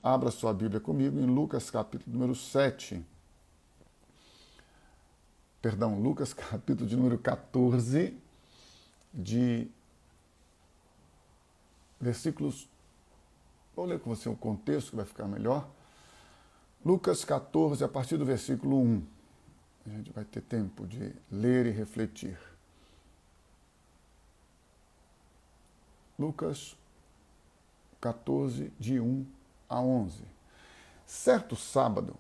Abra sua Bíblia comigo em Lucas capítulo número 7. Perdão, Lucas capítulo de número 14, de versículos... Vou ler com você o contexto que vai ficar melhor. Lucas 14, a partir do versículo 1. A gente vai ter tempo de ler e refletir. Lucas 14, de 1 a 11. Certo sábado,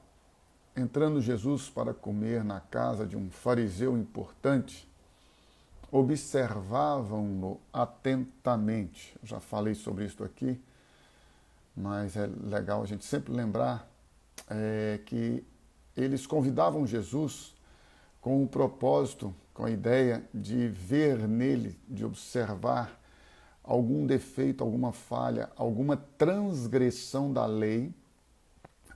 entrando Jesus para comer na casa de um fariseu importante, observavam-no atentamente. Eu já falei sobre isso aqui, mas é legal a gente sempre lembrar que eles convidavam Jesus com o propósito, com a ideia de ver nele, de observar algum defeito, alguma falha, alguma transgressão da lei,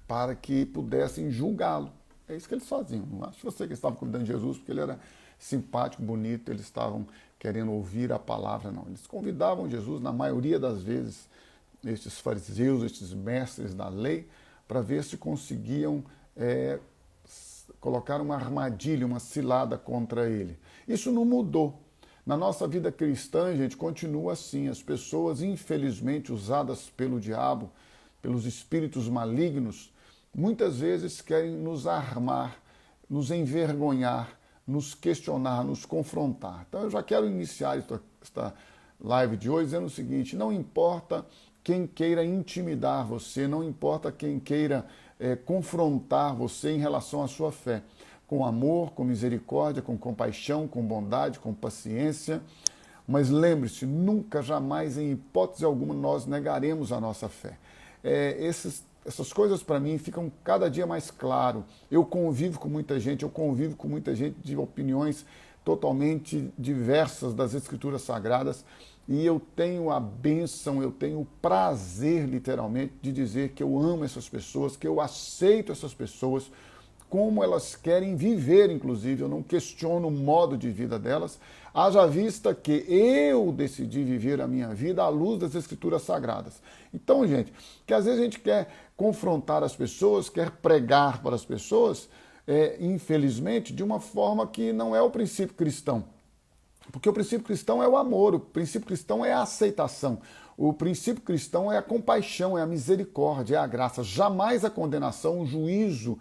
para que pudessem julgá-lo. É isso que eles faziam. Não acho que você que estava convidando Jesus porque ele era simpático, bonito, eles estavam querendo ouvir a palavra, não. Eles convidavam Jesus, na maioria das vezes, estes fariseus, estes mestres da lei, para ver se conseguiam colocar uma armadilha, uma cilada contra ele. Isso não mudou. Na nossa vida cristã, gente, continua assim. As pessoas, infelizmente, usadas pelo diabo, pelos espíritos malignos, muitas vezes querem nos armar, nos envergonhar, nos questionar, nos confrontar. Então eu já quero iniciar esta live de hoje dizendo o seguinte: não importa quem queira intimidar você, não importa quem queira confrontar você em relação à sua fé, com amor, com misericórdia, com compaixão, com bondade, com paciência. Mas lembre-se, nunca, jamais, em hipótese alguma, nós negaremos a nossa fé. Essas coisas para mim ficam cada dia mais claro. Eu convivo com muita gente de opiniões totalmente diversas das Escrituras Sagradas, e eu tenho a bênção, eu tenho o prazer, literalmente, de dizer que eu amo essas pessoas, que eu aceito essas pessoas, como elas querem viver, inclusive. Eu não questiono o modo de vida delas, haja vista que eu decidi viver a minha vida à luz das Escrituras Sagradas. Então, gente, que às vezes a gente quer confrontar as pessoas, quer pregar para as pessoas, infelizmente, de uma forma que não é o princípio cristão. Porque o princípio cristão é o amor, o princípio cristão é a aceitação, o princípio cristão é a compaixão, é a misericórdia, é a graça, jamais a condenação, o juízo,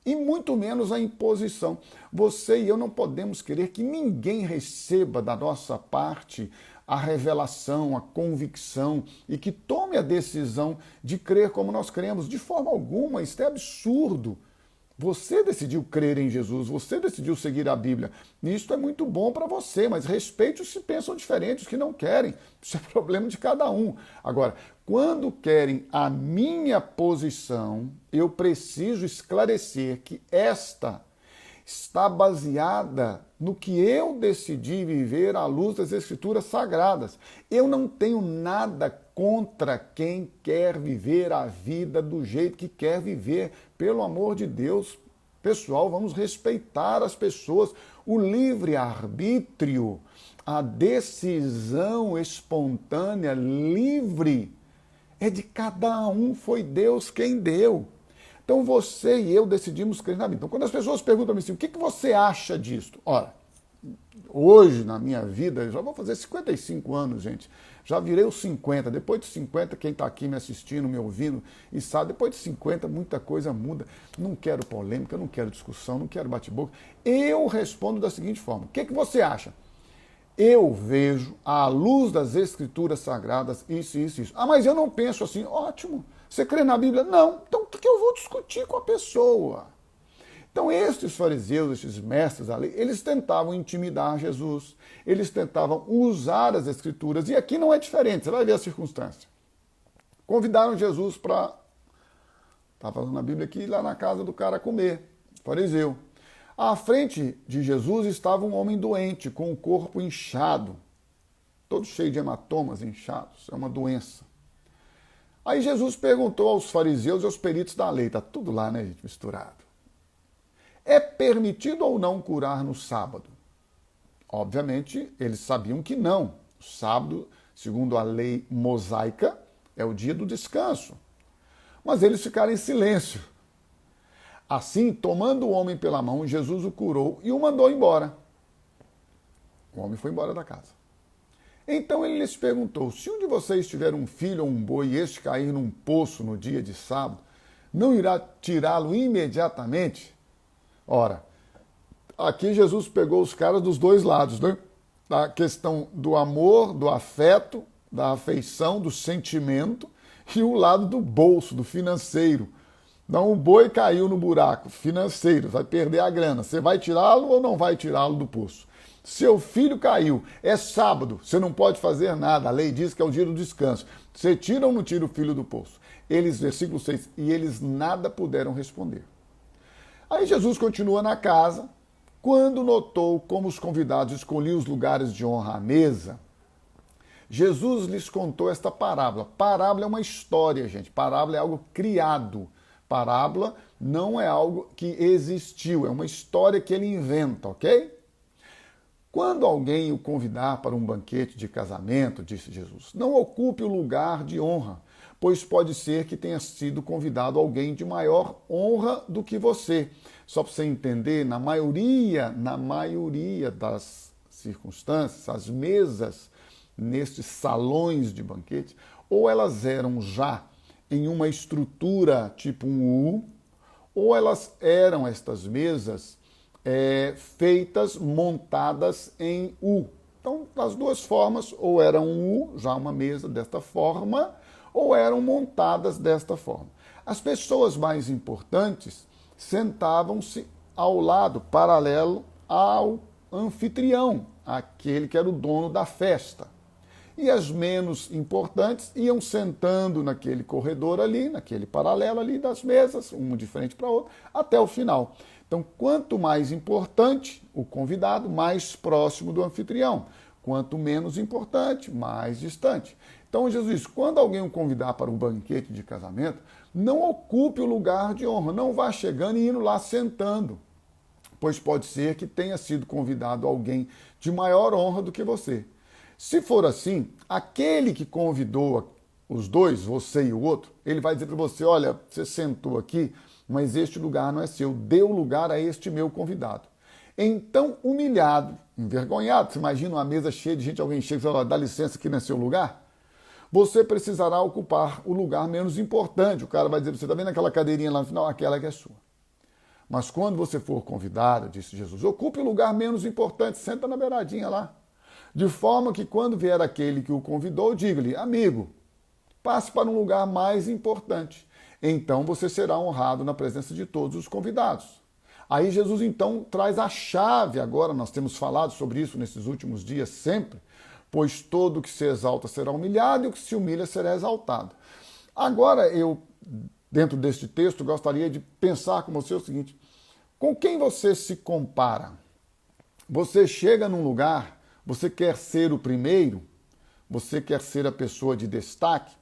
e muito menos a imposição. Você e eu não podemos querer que ninguém receba da nossa parte a revelação, a convicção e que tome a decisão de crer como nós cremos. De forma alguma, isso é absurdo. Você decidiu crer em Jesus, você decidiu seguir a Bíblia. Isso é muito bom para você, mas respeite os que pensam diferente, os que não querem. Isso é problema de cada um. Agora, quando querem a minha posição, eu preciso esclarecer que esta está baseada no que eu decidi viver à luz das Escrituras Sagradas. Eu não tenho nada contra quem quer viver a vida do jeito que quer viver. Pelo amor de Deus, pessoal, vamos respeitar as pessoas. O livre-arbítrio, a decisão espontânea, livre, é de cada um, foi Deus quem deu. Então você e eu decidimos crer na Bíblia. Então quando as pessoas perguntam assim, o que você acha disso? Ora, hoje na minha vida, eu já vou fazer 55 anos, gente. Já virei os 50. Depois de 50, quem está aqui me assistindo, me ouvindo, e sabe, depois de 50 muita coisa muda. Não quero polêmica, não quero discussão, não quero bate-boca. Eu respondo da seguinte forma: o que você acha? Eu vejo, à luz das Escrituras Sagradas, isso, isso, isso. Ah, mas eu não penso assim. Ótimo. Você crê na Bíblia? Não. Então, o que eu vou discutir com a pessoa? Então, estes fariseus, estes mestres da lei, eles tentavam intimidar Jesus, eles tentavam usar as Escrituras, e aqui não é diferente, você vai ver a circunstância. Convidaram Jesus para, está falando na Bíblia aqui, ir lá na casa do cara comer, fariseu. À frente de Jesus estava um homem doente, com o corpo inchado, todo cheio de hematomas, inchados, é uma doença. Aí Jesus perguntou aos fariseus e aos peritos da lei, está tudo lá, né, gente, misturado. É permitido ou não curar no sábado? Obviamente, eles sabiam que não. O sábado, segundo a lei mosaica, é o dia do descanso. Mas eles ficaram em silêncio. Assim, tomando o homem pela mão, Jesus o curou e o mandou embora. O homem foi embora da casa. Então ele lhes perguntou: se um de vocês tiver um filho ou um boi e este cair num poço no dia de sábado, não irá tirá-lo imediatamente? Ora, aqui Jesus pegou os caras dos dois lados, né? A questão do amor, do afeto, da afeição, do sentimento, e o lado do bolso, do financeiro. Então o boi caiu no buraco financeiro, vai perder a grana. Você vai tirá-lo ou não vai tirá-lo do poço? Seu filho caiu, é sábado, você não pode fazer nada, a lei diz que é o dia do descanso. Você tira ou não tira o filho do poço? Eles, versículo 6, e eles nada puderam responder. Aí Jesus continua na casa, quando notou como os convidados escolhiam os lugares de honra à mesa, Jesus lhes contou esta parábola. Parábola é uma história, gente, parábola é algo criado. Parábola não é algo que existiu, é uma história que ele inventa, ok? Quando alguém o convidar para um banquete de casamento, disse Jesus, não ocupe o lugar de honra, pois pode ser que tenha sido convidado alguém de maior honra do que você. Só para você entender, na maioria das circunstâncias, as mesas nestes salões de banquete, ou elas eram já em uma estrutura tipo um U, ou elas eram, estas mesas, feitas, montadas em U. Então, das duas formas, ou era um U, já uma mesa desta forma, ou eram montadas desta forma. As pessoas mais importantes sentavam-se ao lado, paralelo ao anfitrião, aquele que era o dono da festa. E as menos importantes iam sentando naquele corredor ali, naquele paralelo ali das mesas, uma de frente para a outra, até o final. Então, quanto mais importante o convidado, mais próximo do anfitrião. Quanto menos importante, mais distante. Então, Jesus diz, quando alguém o convidar para um banquete de casamento, não ocupe o lugar de honra, não vá chegando e indo lá sentando, pois pode ser que tenha sido convidado alguém de maior honra do que você. Se for assim, aquele que convidou os dois, você e o outro, ele vai dizer para você, olha, você sentou aqui, mas este lugar não é seu, dê o lugar a este meu convidado. Então, humilhado, envergonhado, você imagina uma mesa cheia de gente, alguém chega e fala, dá licença, aqui não é seu lugar? Você precisará ocupar o lugar menos importante. O cara vai dizer, você está vendo aquela cadeirinha lá no final? Aquela que é sua. Mas quando você for convidado, disse Jesus, ocupe o lugar menos importante, senta na beiradinha lá. De forma que quando vier aquele que o convidou, diga-lhe, amigo, passe para um lugar mais importante. Então você será honrado na presença de todos os convidados. Aí Jesus então traz a chave, agora nós temos falado sobre isso nesses últimos dias sempre, pois todo que se exalta será humilhado e o que se humilha será exaltado. Agora eu, dentro deste texto, gostaria de pensar com você o seguinte, com quem você se compara? Você chega num lugar, você quer ser o primeiro, você quer ser a pessoa de destaque?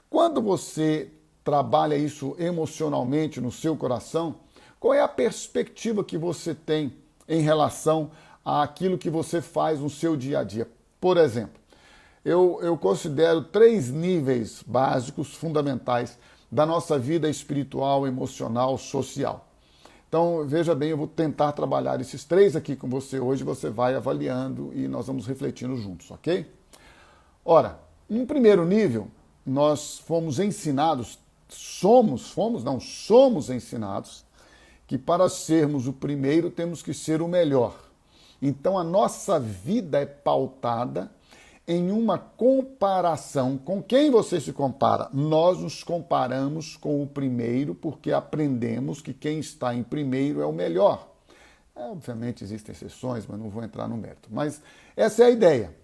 Quando você trabalha isso emocionalmente no seu coração, qual é a perspectiva que você tem em relação àquilo que você faz no seu dia a dia? Por exemplo, eu considero 3 níveis básicos, fundamentais, da nossa vida espiritual, emocional, social. Então, veja bem, eu vou tentar trabalhar esses 3 aqui com você hoje, você vai avaliando e nós vamos refletindo juntos, ok? Ora, em primeiro nível, nós fomos ensinados, somos ensinados que para sermos o primeiro temos que ser o melhor. Então a nossa vida é pautada em uma comparação. Com quem você se compara? Nós nos comparamos com o primeiro porque aprendemos que quem está em primeiro é o melhor. Obviamente existem exceções, mas não vou entrar no mérito. Mas essa é a ideia.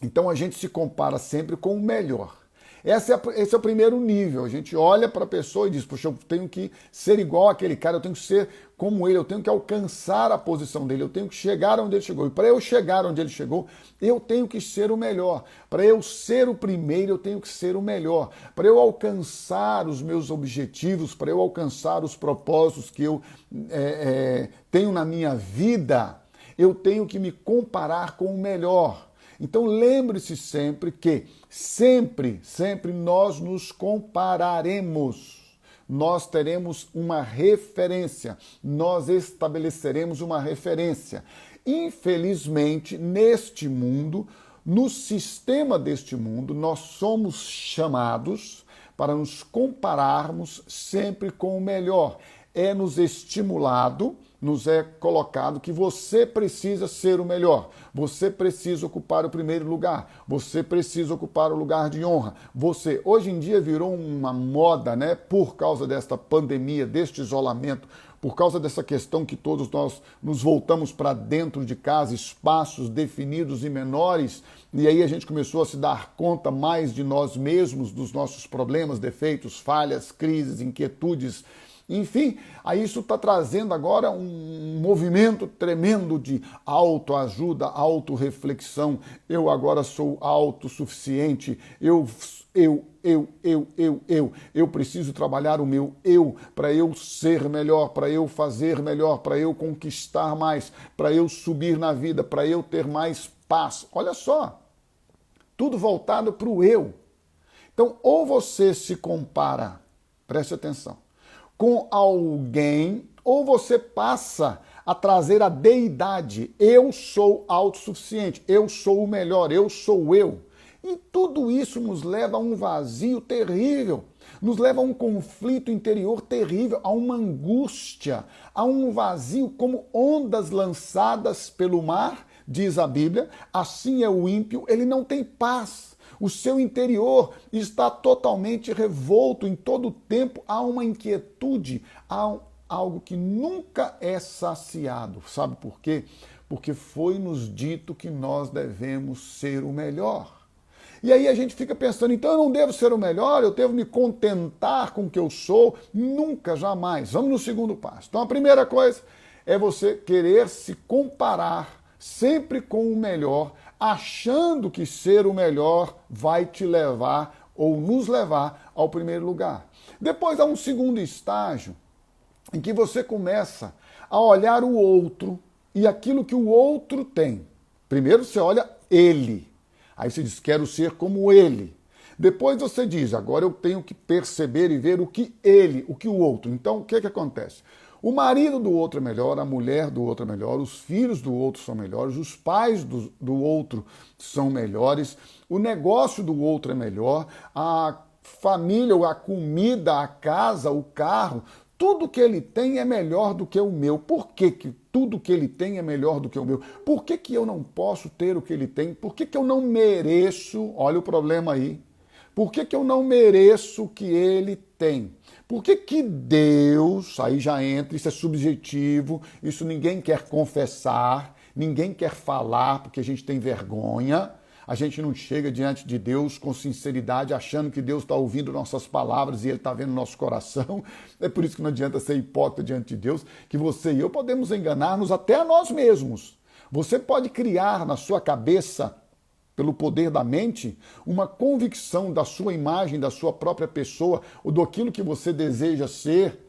Então a gente se compara sempre com o melhor. Esse é o primeiro nível. A gente olha para a pessoa e diz, poxa, eu tenho que ser igual àquele cara, eu tenho que ser como ele, eu tenho que alcançar a posição dele, eu tenho que chegar onde ele chegou. E para eu chegar onde ele chegou, eu tenho que ser o melhor. Para eu ser o primeiro, eu tenho que ser o melhor. Para eu alcançar os meus objetivos, para eu alcançar os propósitos que eu tenho na minha vida, eu tenho que me comparar com o melhor. Então lembre-se sempre que sempre nós nos compararemos. nós teremos uma referência, nós estabeleceremos uma referência. Infelizmente, neste mundo, no sistema deste mundo, nós somos chamados para nos compararmos sempre com o melhor. É nos estimulado, nos é colocado que você precisa ser o melhor, você precisa ocupar o primeiro lugar, você precisa ocupar o lugar de honra. Você, hoje em dia, virou uma moda, né? Por causa desta pandemia, deste isolamento, por causa dessa questão que todos nós nos voltamos para dentro de casa, espaços definidos e menores, e aí a gente começou a se dar conta mais de nós mesmos, dos nossos problemas, defeitos, falhas, crises, inquietudes. Enfim, aí isso está trazendo agora um movimento tremendo de autoajuda, autorreflexão. Eu agora sou autossuficiente, eu preciso trabalhar o meu eu para eu ser melhor, para eu fazer melhor, para eu conquistar mais, para eu subir na vida, para eu ter mais paz. Olha só, tudo voltado para o eu. Então, ou você se compara, preste atenção, com alguém, ou você passa a trazer a deidade. Eu sou autossuficiente, eu sou o melhor, eu sou eu. E tudo isso nos leva a um vazio terrível, nos leva a um conflito interior terrível, a uma angústia, a um vazio como ondas lançadas pelo mar, diz a Bíblia. Assim é o ímpio, ele não tem paz. O seu interior está totalmente revolto, em todo o tempo há uma inquietude, há algo que nunca é saciado. Sabe por quê? Porque foi-nos dito que nós devemos ser o melhor. E aí a gente fica pensando, então eu não devo ser o melhor, eu devo me contentar com o que eu sou? Nunca, jamais. Vamos no segundo passo. Então a primeira coisa é você querer se comparar sempre com o melhor, achando que ser o melhor vai te levar ou nos levar ao primeiro lugar. Depois há um segundo estágio em que você começa a olhar o outro e aquilo que o outro tem. Primeiro você olha ele, aí você diz, quero ser como ele. Depois você diz, agora eu tenho que perceber e ver o que ele, o que o outro. Então o que acontece? O marido do outro é melhor, a mulher do outro é melhor, os filhos do outro são melhores, os pais do outro são melhores, o negócio do outro é melhor, a família, a comida, a casa, o carro, tudo que ele tem é melhor do que o meu. Por que tudo que ele tem é melhor do que o meu? Por que eu não posso ter o que ele tem? Por que eu não mereço? Olha o problema aí. Por que eu não mereço o que ele tem? Por que Deus, aí já entra, isso é subjetivo, isso ninguém quer confessar, ninguém quer falar porque a gente tem vergonha, a gente não chega diante de Deus com sinceridade achando que Deus está ouvindo nossas palavras e Ele está vendo nosso coração. É por isso que não adianta ser hipócrita diante de Deus, que você e eu podemos enganar-nos até a nós mesmos. Você pode criar na sua cabeça, pelo poder da mente, uma convicção da sua imagem, da sua própria pessoa, ou daquilo que você deseja ser,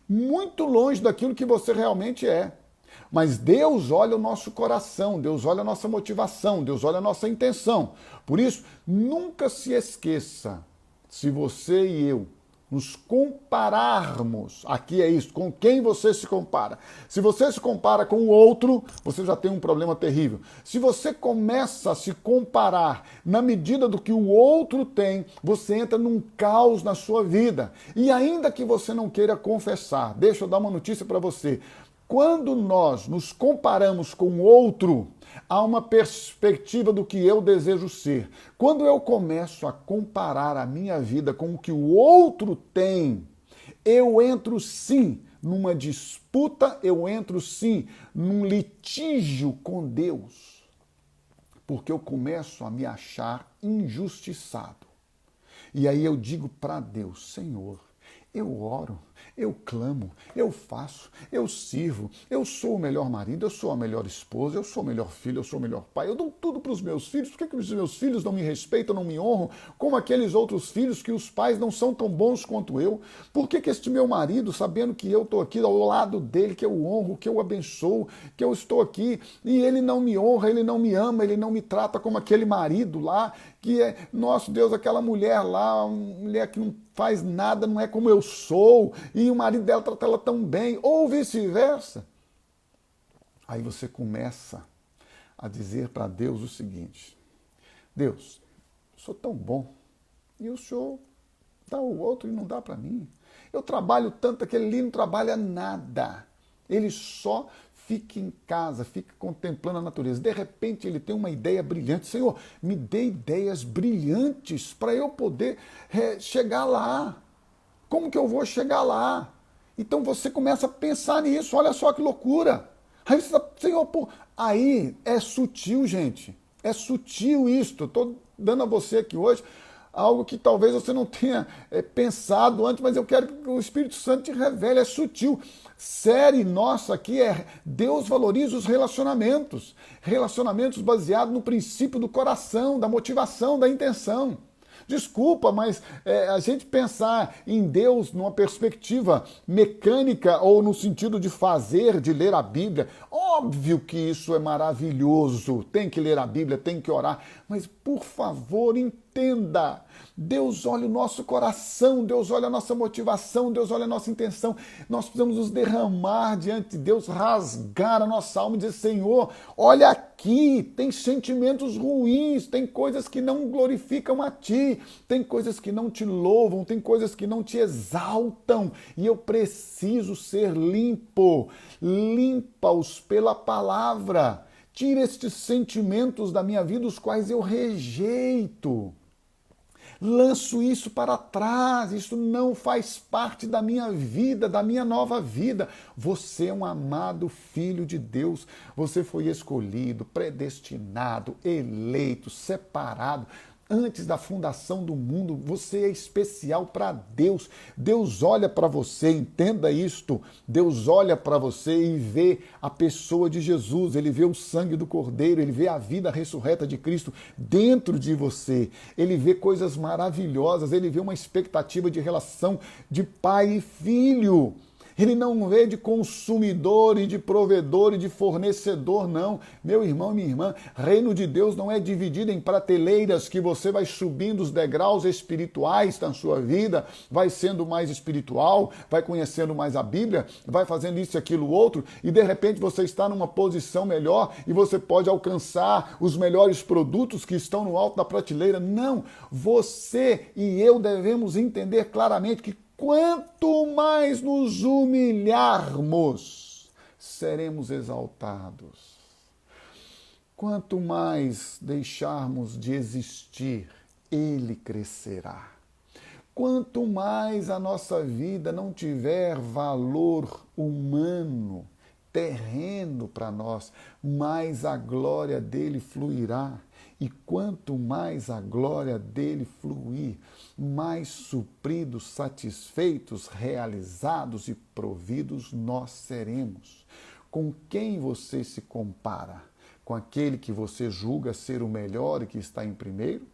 muito longe daquilo que você realmente é. Mas Deus olha o nosso coração, Deus olha a nossa motivação, Deus olha a nossa intenção. Por isso, nunca se esqueça, se você e eu nos compararmos, aqui é isso, com quem você se compara. Se você se compara com o outro, você já tem um problema terrível. Se você começa a se comparar na medida do que o outro tem, você entra num caos na sua vida. E ainda que você não queira confessar, deixa eu dar uma notícia para você. Quando nós nos comparamos com o outro, há uma perspectiva do que eu desejo ser. Quando eu começo a comparar a minha vida com o que o outro tem, eu entro sim numa disputa, eu entro sim num litígio com Deus, porque eu começo a me achar injustiçado. E aí eu digo para Deus, Senhor, Eu oro, eu clamo, eu faço, eu sirvo, eu sou o melhor marido, eu sou a melhor esposa, eu sou o melhor filho, eu sou o melhor pai, eu dou tudo para os meus filhos. Por que os meus filhos não me respeitam, não me honram, como aqueles outros filhos que os pais não são tão bons quanto eu? Por que este meu marido, sabendo que eu estou aqui ao lado dele, que eu honro, que eu abençoo, que eu estou aqui, e ele não me honra, ele não me ama, ele não me trata como aquele marido lá, que é, nosso Deus, aquela mulher lá, uma mulher que não faz nada, não é como eu sou, e o marido dela trata ela tão bem, ou vice-versa. Aí você começa a dizer para Deus o seguinte: Deus, eu sou tão bom, e o Senhor dá o outro e não dá para mim. Eu trabalho tanto, aquele ali não trabalha nada. Ele só fica em casa, fica contemplando a natureza. De repente ele tem uma ideia brilhante. Senhor, me dê ideias brilhantes para eu poder chegar lá. Como que eu vou chegar lá? Então você começa a pensar nisso. Olha só que loucura. Aí você está, Senhor, pô. Aí é sutil, gente. É sutil isto. Estou dando a você aqui hoje algo que talvez você não tenha pensado antes, mas eu quero que o Espírito Santo te revele. É sutil. Série nossa aqui é Deus valoriza os relacionamentos. Relacionamentos baseados no princípio do coração, da motivação, da intenção. Desculpa, mas a gente pensar em Deus numa perspectiva mecânica ou no sentido de fazer, de ler a Bíblia, óbvio que isso é maravilhoso. Tem que ler a Bíblia, tem que orar, mas por favor, entenda. Deus olha o nosso coração, Deus olha a nossa motivação, Deus olha a nossa intenção. Nós precisamos nos derramar diante de Deus, rasgar a nossa alma e dizer: Senhor, olha aqui, tem sentimentos ruins, tem coisas que não glorificam a Ti, tem coisas que não Te louvam, tem coisas que não Te exaltam, e eu preciso ser limpo. Limpa-os pela palavra. Tira estes sentimentos da minha vida, os quais eu rejeito. Lanço isso para trás, isso não faz parte da minha vida, da minha nova vida. Você é um amado filho de Deus, você foi escolhido, predestinado, eleito, separado. Antes da fundação do mundo, você é especial para Deus. Deus olha para você, entenda isto. Deus olha para você e vê a pessoa de Jesus, ele vê o sangue do Cordeiro, ele vê a vida ressurreta de Cristo dentro de você. Ele vê coisas maravilhosas, ele vê uma expectativa de relação de pai e filho. Ele não vê de consumidor e de provedor e de fornecedor, não. Meu irmão e minha irmã, reino de Deus não é dividido em prateleiras que você vai subindo os degraus espirituais na sua vida, vai sendo mais espiritual, vai conhecendo mais a Bíblia, vai fazendo isso e aquilo outro, e de repente você está numa posição melhor e você pode alcançar os melhores produtos que estão no alto da prateleira. Não, você e eu devemos entender claramente que quanto mais nos humilharmos, seremos exaltados. Quanto mais deixarmos de existir, Ele crescerá. Quanto mais a nossa vida não tiver valor humano, terreno para nós, mais a glória dele fluirá. E quanto mais a glória dele fluir, mais supridos, satisfeitos, realizados e providos nós seremos. Com quem você se compara? Com aquele que você julga ser o melhor e que está em primeiro?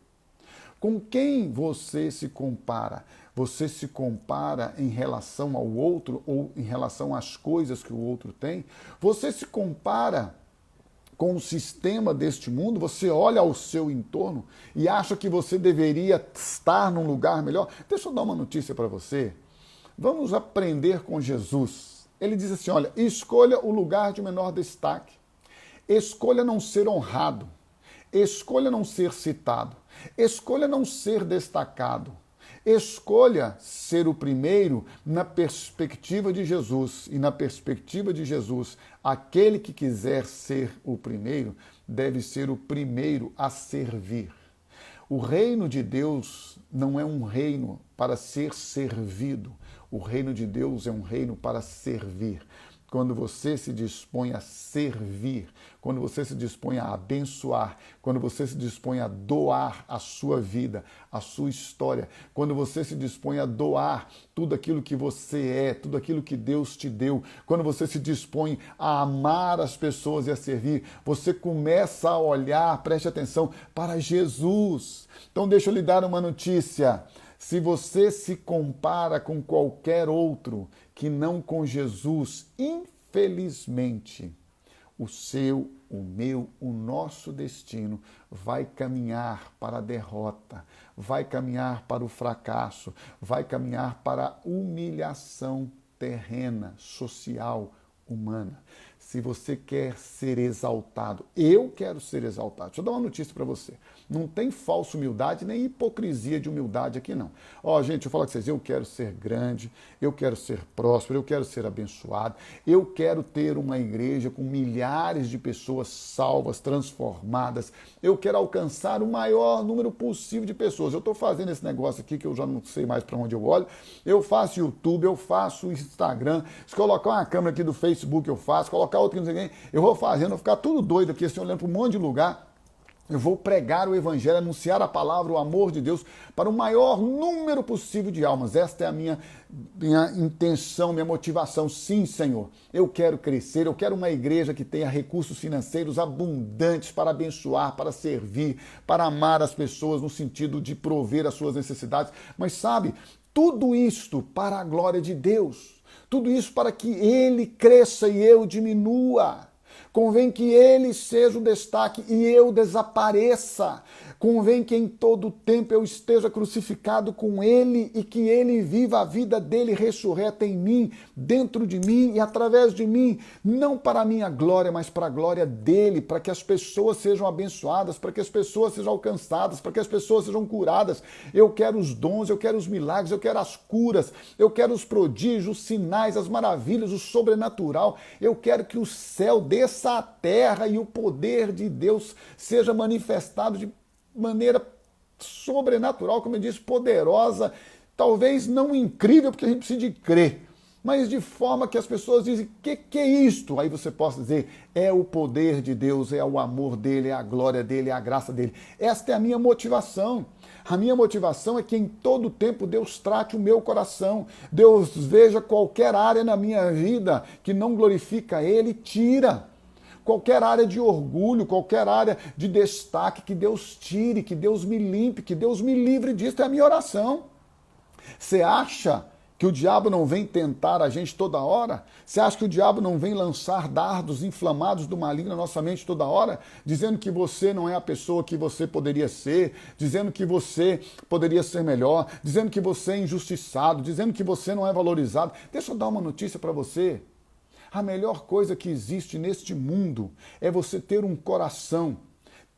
Com quem você se compara? Você se compara em relação ao outro ou em relação às coisas que o outro tem? Você se compara com o sistema deste mundo? Você olha ao seu entorno e acha que você deveria estar num lugar melhor? Deixa eu dar uma notícia para você. Vamos aprender com Jesus. Ele diz assim, olha, escolha o lugar de menor destaque. Escolha não ser honrado. Escolha não ser citado. Escolha não ser destacado. Escolha ser o primeiro na perspectiva de Jesus. E na perspectiva de Jesus, aquele que quiser ser o primeiro deve ser o primeiro a servir. O reino de Deus não é um reino para ser servido. O reino de Deus é um reino para servir. quando você se dispõe a servir, quando você se dispõe a abençoar, quando você se dispõe a doar a sua vida, a sua história, quando você se dispõe a doar tudo aquilo que você é, tudo aquilo que Deus te deu, quando você se dispõe a amar as pessoas e a servir, você começa a olhar, preste atenção, para Jesus. Então deixa eu lhe dar uma notícia. Se você se compara com qualquer outro que não com Jesus, infelizmente, o seu, o meu, o nosso destino vai caminhar para a derrota, vai caminhar para o fracasso, vai caminhar para a humilhação terrena, social, humana. Se você quer ser exaltado, eu quero ser exaltado. Deixa eu dar uma notícia para você. Não tem falsa humildade nem hipocrisia de humildade aqui não. Ó, gente, eu falo com vocês, eu quero ser grande, eu quero ser próspero, eu quero ser abençoado, eu quero ter uma igreja com milhares de pessoas salvas, transformadas, eu quero alcançar o maior número possível de pessoas. Eu estou fazendo esse negócio aqui que eu já não sei mais para onde eu olho, eu faço YouTube, eu faço Instagram, se colocar uma câmera aqui do Facebook eu faço, colocar outra aqui, não sei quem, eu vou fazendo, vou ficar tudo doido aqui, assim, olhando para um monte de lugar. Eu vou pregar o evangelho, anunciar a palavra, o amor de Deus para o maior número possível de almas. Esta é a minha intenção, minha motivação. Sim, Senhor, eu quero crescer, eu quero uma igreja que tenha recursos financeiros abundantes para abençoar, para servir, para amar as pessoas no sentido de prover as suas necessidades. Mas sabe, tudo isto para a glória de Deus. Tudo isso para que Ele cresça e eu diminua. Convém que Ele seja o destaque e eu desapareça. Convém que em todo tempo eu esteja crucificado com Ele e que Ele viva a vida dele ressurreta em mim, dentro de mim e através de mim. Não para a minha glória, mas para a glória dele, para que as pessoas sejam abençoadas, para que as pessoas sejam alcançadas, para que as pessoas sejam curadas. Eu quero os dons, eu quero os milagres, eu quero as curas, eu quero os prodígios, os sinais, as maravilhas, o sobrenatural. Eu quero que o céu desça à terra e o poder de Deus seja manifestado de maneira sobrenatural, como eu disse, poderosa, talvez não incrível, porque a gente precisa de crer, mas de forma que as pessoas dizem, que é isto? Aí você possa dizer, é o poder de Deus, é o amor dele, é a glória dele, é a graça dele. Esta é a minha motivação. A minha motivação é que em todo tempo Deus trate o meu coração, Deus veja qualquer área na minha vida que não glorifica ele, tira. Qualquer área de orgulho, qualquer área de destaque, que Deus tire, que Deus me limpe, que Deus me livre disso, é a minha oração. Você acha que o diabo não vem tentar a gente toda hora? Você acha que o diabo não vem lançar dardos inflamados do maligno na nossa mente toda hora? Dizendo que você não é a pessoa que você poderia ser, dizendo que você poderia ser melhor, dizendo que você é injustiçado, dizendo que você não é valorizado. Deixa eu dar uma notícia para você. A melhor coisa que existe neste mundo é você ter um coração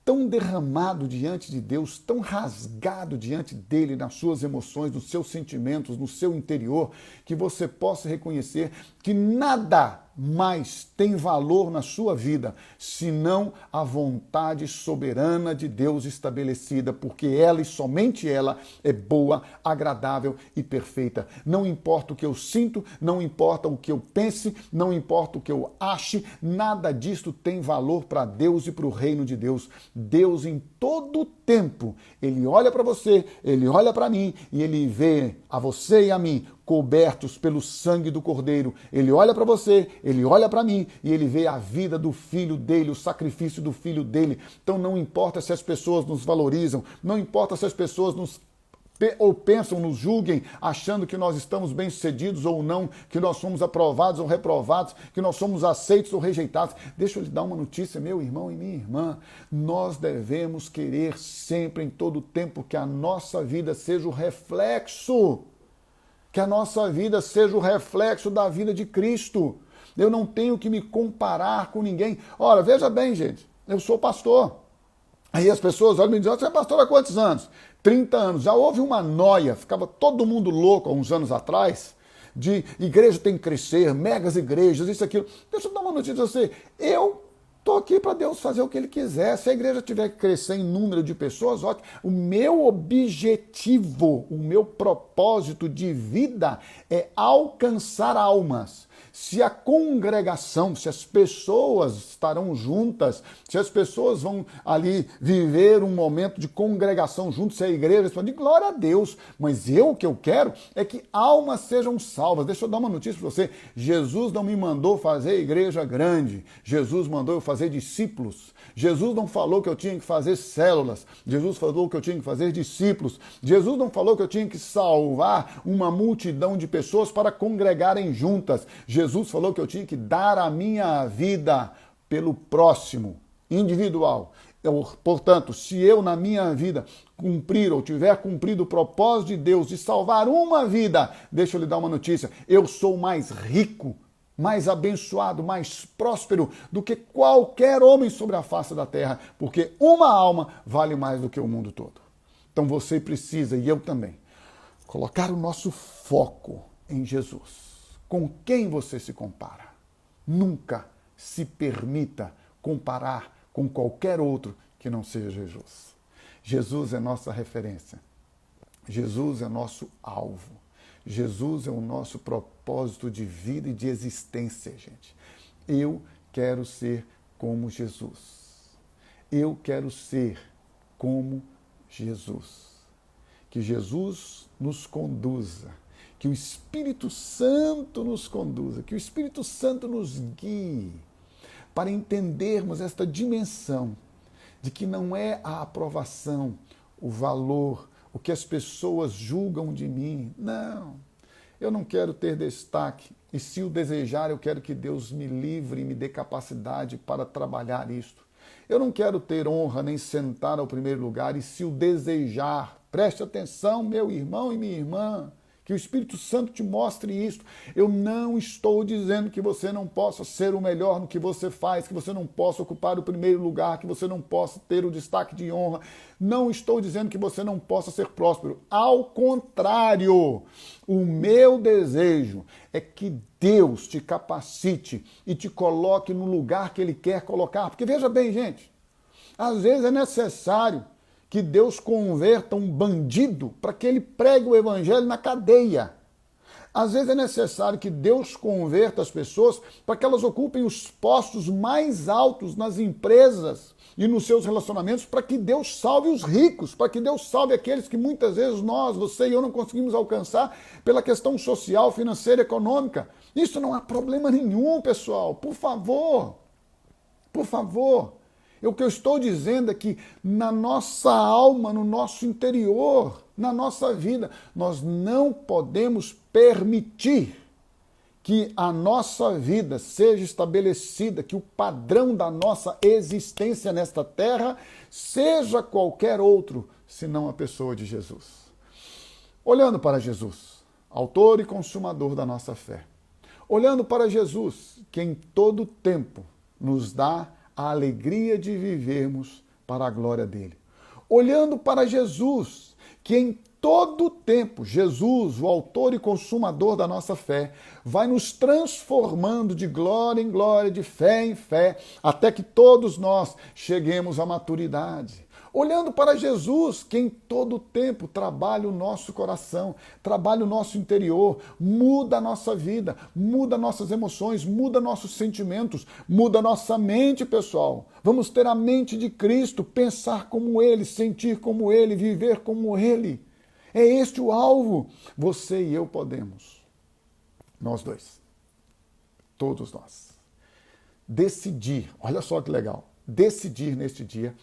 tão derramado diante de Deus, tão rasgado diante dele, nas suas emoções, nos seus sentimentos, no seu interior, que você possa reconhecer que nada mais tem valor na sua vida, senão a vontade soberana de Deus estabelecida, porque ela e somente ela é boa, agradável e perfeita. Não importa o que eu sinto, não importa o que eu pense, não importa o que eu ache, nada disto tem valor para Deus e para o reino de Deus. Deus em todo tempo, Ele olha para você, Ele olha para mim e Ele vê a você e a mim cobertos pelo sangue do Cordeiro. Ele olha para você, ele olha para mim e ele vê a vida do filho dele, o sacrifício do filho dele. Então não importa se as pessoas nos valorizam, não importa se as pessoas nos ou pensam, nos julguem, achando que nós estamos bem-sucedidos ou não, que nós somos aprovados ou reprovados, que nós somos aceitos ou rejeitados. Deixa eu lhe dar uma notícia, meu irmão e minha irmã. Nós devemos querer sempre, em todo tempo, que a nossa vida seja o reflexo, que a nossa vida seja o reflexo da vida de Cristo. Eu não tenho que me comparar com ninguém. Ora, veja bem, gente, eu sou pastor. Aí as pessoas olham e me dizem, você é pastor há quantos anos? 30 anos. Já houve uma noia, ficava todo mundo louco há uns anos atrás, de igreja tem que crescer, megas igrejas, isso, aquilo. Deixa eu dar uma notícia a você. Eu Estou aqui para Deus fazer o que Ele quiser. Se a igreja tiver que crescer em número de pessoas, ótimo. O meu objetivo, o meu propósito de vida é alcançar almas. Se a congregação, se as pessoas estarão juntas, se as pessoas vão ali viver um momento de congregação juntos, se a igreja, de glória a Deus. Mas o que eu quero é que almas sejam salvas. Deixa eu dar uma notícia para você. Jesus não me mandou fazer igreja grande. Jesus mandou eu fazer discípulos. Jesus não falou que eu tinha que fazer células. Jesus falou que eu tinha que fazer discípulos. Jesus não falou que eu tinha que salvar uma multidão de pessoas para congregarem juntas. Jesus falou que eu tinha que dar a minha vida pelo próximo, individual. Portanto, se eu na minha vida cumprir ou tiver cumprido o propósito de Deus de salvar uma vida, deixa eu lhe dar uma notícia, eu sou mais rico, mais abençoado, mais próspero do que qualquer homem sobre a face da terra, porque uma alma vale mais do que o mundo todo. Então você precisa, e eu também, colocar o nosso foco em Jesus. Com quem você se compara? Nunca se permita comparar com qualquer outro que não seja Jesus. Jesus é nossa referência. Jesus é nosso alvo. Jesus é o nosso propósito de vida e de existência, gente. Eu quero ser como Jesus. Eu quero ser como Jesus. Que Jesus nos conduza. Que o Espírito Santo nos conduza. Que o Espírito Santo nos guie para entendermos esta dimensão de que não é a aprovação, o valor, o que as pessoas julgam de mim. Não, eu não quero ter destaque. E se o desejar, eu quero que Deus me livre e me dê capacidade para trabalhar isto. Eu não quero ter honra nem sentar ao primeiro lugar. E se o desejar, preste atenção, meu irmão e minha irmã, que o Espírito Santo te mostre isso. Eu não estou dizendo que você não possa ser o melhor no que você faz, que você não possa ocupar o primeiro lugar, que você não possa ter o destaque de honra. Não estou dizendo que você não possa ser próspero. Ao contrário, o meu desejo é que Deus te capacite e te coloque no lugar que Ele quer colocar. Porque veja bem, gente, às vezes é necessário que Deus converta um bandido para que ele pregue o evangelho na cadeia. Às vezes é necessário que Deus converta as pessoas para que elas ocupem os postos mais altos nas empresas e nos seus relacionamentos, para que Deus salve os ricos, para que Deus salve aqueles que muitas vezes nós, você e eu, não conseguimos alcançar pela questão social, financeira, econômica. Isso não há problema nenhum, pessoal. Por favor. Por favor. O que eu estou dizendo é que na nossa alma, no nosso interior, na nossa vida, nós não podemos permitir que a nossa vida seja estabelecida, que o padrão da nossa existência nesta terra seja qualquer outro, senão a pessoa de Jesus. Olhando para Jesus, autor e consumador da nossa fé. Olhando para Jesus, que em todo tempo nos dá a alegria de vivermos para a glória dele. Olhando para Jesus, que em todo tempo, Jesus, o autor e consumador da nossa fé, vai nos transformando de glória em glória, de fé em fé, até que todos nós cheguemos à maturidade. Olhando para Jesus, que em todo tempo trabalha o nosso coração, trabalha o nosso interior, muda a nossa vida, muda nossas emoções, muda nossos sentimentos, muda nossa mente, pessoal. Vamos ter a mente de Cristo, pensar como Ele, sentir como Ele, viver como Ele. É este o alvo. Você e eu podemos, nós dois, todos nós, decidir, olha só que legal, decidir neste dia,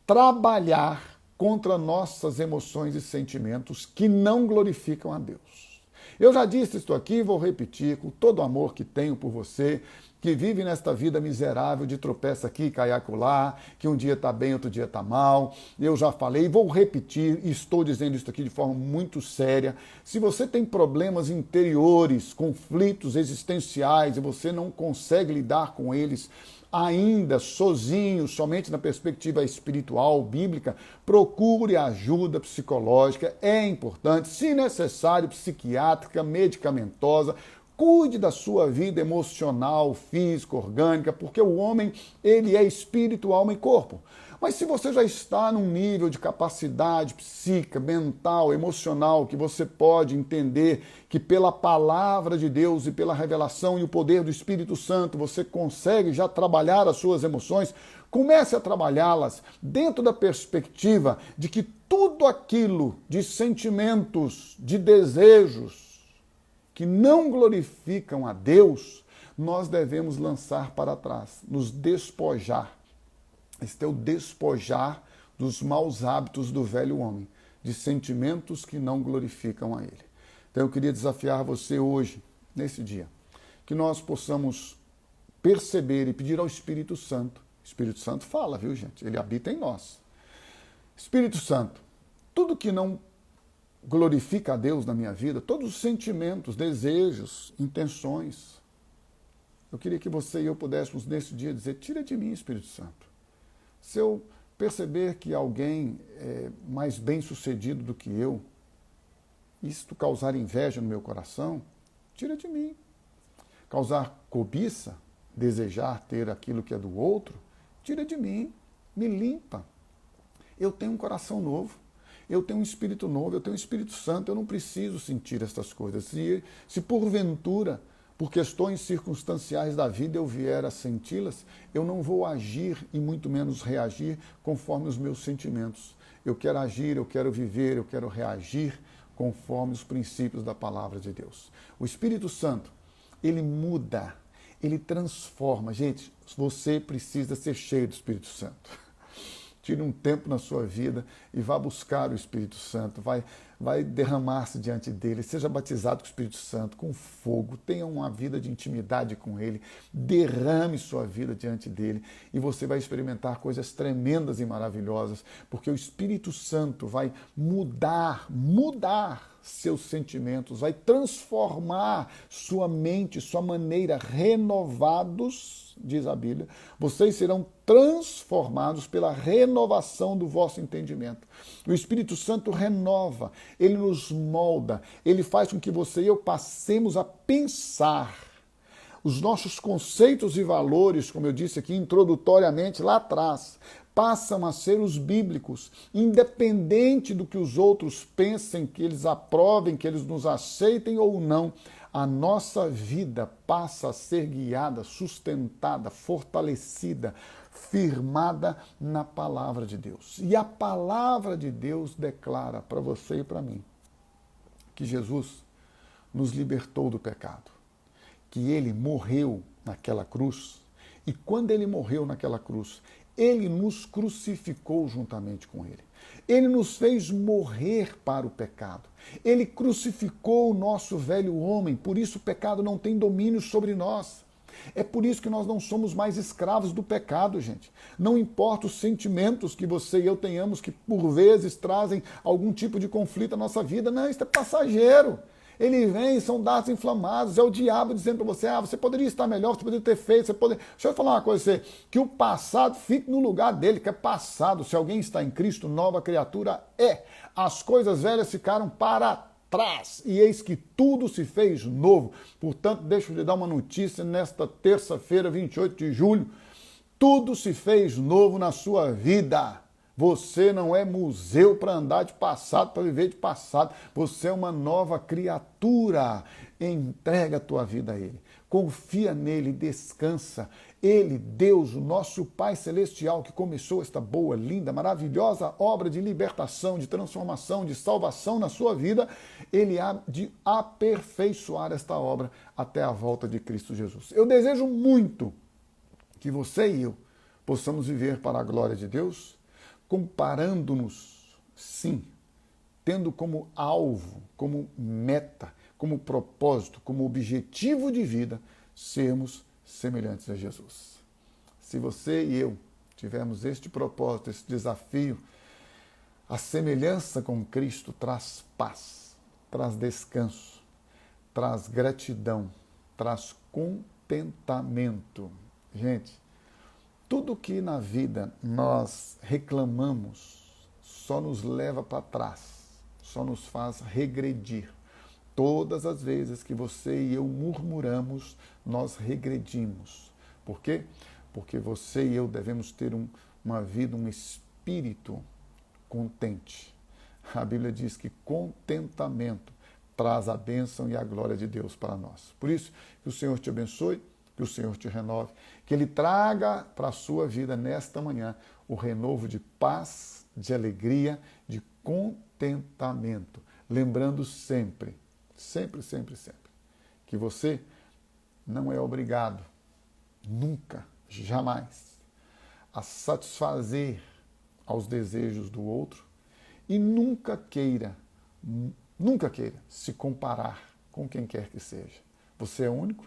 trabalhar contra nossas emoções e sentimentos que não glorificam a Deus. Eu já disse isso aqui e vou repetir com todo o amor que tenho por você, que vive nesta vida miserável de tropeça aqui, cai acolá, que um dia está bem, outro dia está mal. Eu já falei, vou repetir e estou dizendo isso aqui de forma muito séria. Se você tem problemas interiores, conflitos existenciais e você não consegue lidar com eles, ainda sozinho, somente na perspectiva espiritual, bíblica, procure ajuda psicológica, é importante, se necessário, psiquiátrica, medicamentosa, Cuide da sua vida emocional, física, orgânica, porque o homem, ele é espírito, alma e corpo. Mas se você já está num nível de capacidade psíquica, mental, emocional, que você pode entender que pela palavra de Deus e pela revelação e o poder do Espírito Santo você consegue já trabalhar as suas emoções, comece a trabalhá-las dentro da perspectiva de que tudo aquilo de sentimentos, de desejos que não glorificam a Deus, nós devemos lançar para trás, nos despojar. Este é o despojar dos maus hábitos do velho homem, de sentimentos que não glorificam a Ele. Então eu queria desafiar você hoje, nesse dia, que nós possamos perceber e pedir ao Espírito Santo. O Espírito Santo fala, viu, gente? Ele habita em nós. Espírito Santo, tudo que não glorifica a Deus na minha vida, todos os sentimentos, desejos, intenções, eu queria que você e eu pudéssemos nesse dia dizer, tira de mim, Espírito Santo. Se eu perceber que alguém é mais bem-sucedido do que eu, isto causar inveja no meu coração, tira de mim. Causar cobiça, desejar ter aquilo que é do outro, tira de mim, me limpa. Eu tenho um coração novo, eu tenho um espírito novo, eu tenho um Espírito Santo, eu não preciso sentir essas coisas. Se porventura, por questões circunstanciais da vida eu vier a senti-las, eu não vou agir e muito menos reagir conforme os meus sentimentos. Eu quero agir, eu quero viver, eu quero reagir conforme os princípios da palavra de Deus. O Espírito Santo, ele muda, ele transforma. Gente, você precisa ser cheio do Espírito Santo. Tire um tempo na sua vida e vá buscar o Espírito Santo, vai derramar-se diante dele, seja batizado com o Espírito Santo, com fogo, tenha uma vida de intimidade com ele, derrame sua vida diante dele e você vai experimentar coisas tremendas e maravilhosas, porque o Espírito Santo vai mudar seus sentimentos, vai transformar sua mente, sua maneira, renovados, diz a Bíblia, vocês serão transformados pela renovação do vosso entendimento. O Espírito Santo renova, ele nos molda, ele faz com que você e eu passemos a pensar. Os nossos conceitos e valores, como eu disse aqui introdutoriamente lá atrás, passam a ser os bíblicos, independente do que os outros pensem, que eles aprovem, que eles nos aceitem ou não. A nossa vida passa a ser guiada, sustentada, fortalecida, firmada na palavra de Deus. E a palavra de Deus declara para você e para mim que Jesus nos libertou do pecado, que ele morreu naquela cruz, e quando ele morreu naquela cruz, ele nos crucificou juntamente com ele. Ele nos fez morrer para o pecado. Ele crucificou o nosso velho homem, por isso o pecado não tem domínio sobre nós. É por isso que nós não somos mais escravos do pecado, gente. Não importa os sentimentos que você e eu tenhamos, que por vezes trazem algum tipo de conflito à nossa vida. Não, isso é passageiro. Ele vem, são dados inflamados, é o diabo dizendo para você, você poderia estar melhor, você poderia ter feito, Deixa eu falar uma coisa para você, que o passado fique no lugar dele, que é passado. Se alguém está em Cristo, nova criatura é. As coisas velhas ficaram para trás, e eis que tudo se fez novo. Portanto, deixa eu lhe dar uma notícia nesta terça-feira, 28 de julho, tudo se fez novo na sua vida. Você não é museu para andar de passado, para viver de passado. Você é uma nova criatura. Entrega a tua vida a Ele. Confia nele, descansa. Ele, Deus, o nosso Pai Celestial, que começou esta boa, linda, maravilhosa obra de libertação, de transformação, de salvação na sua vida, Ele há de aperfeiçoar esta obra até a volta de Cristo Jesus. Eu desejo muito que você e eu possamos viver para a glória de Deus, comparando-nos, sim, tendo como alvo, como meta, como propósito, como objetivo de vida, sermos semelhantes a Jesus. Se você e eu tivermos este propósito, esse desafio, a semelhança com Cristo traz paz, traz descanso, traz gratidão, traz contentamento. Gente, tudo que na vida nós reclamamos só nos leva para trás, só nos faz regredir. Todas as vezes que você e eu murmuramos, nós regredimos. Por quê? Porque você e eu devemos ter uma vida, um espírito contente. A Bíblia diz que contentamento traz a bênção e a glória de Deus para nós. Por isso, que o Senhor te abençoe, que o Senhor te renove, que Ele traga para a sua vida nesta manhã o renovo de paz, de alegria, de contentamento. Lembrando sempre, sempre, sempre, sempre, que você não é obrigado, nunca, jamais, a satisfazer aos desejos do outro e nunca queira se comparar com quem quer que seja. Você é único.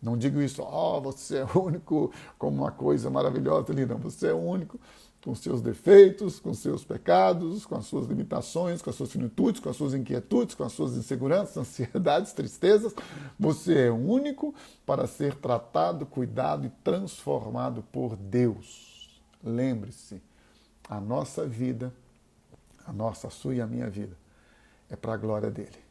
Não digo isso, você é único como uma coisa maravilhosa ali, não. Você é único com seus defeitos, com seus pecados, com as suas limitações, com as suas finitudes, com as suas inquietudes, com as suas inseguranças, ansiedades, tristezas. Você é único para ser tratado, cuidado e transformado por Deus. Lembre-se, a nossa vida, a sua e a minha vida, é para a glória dele.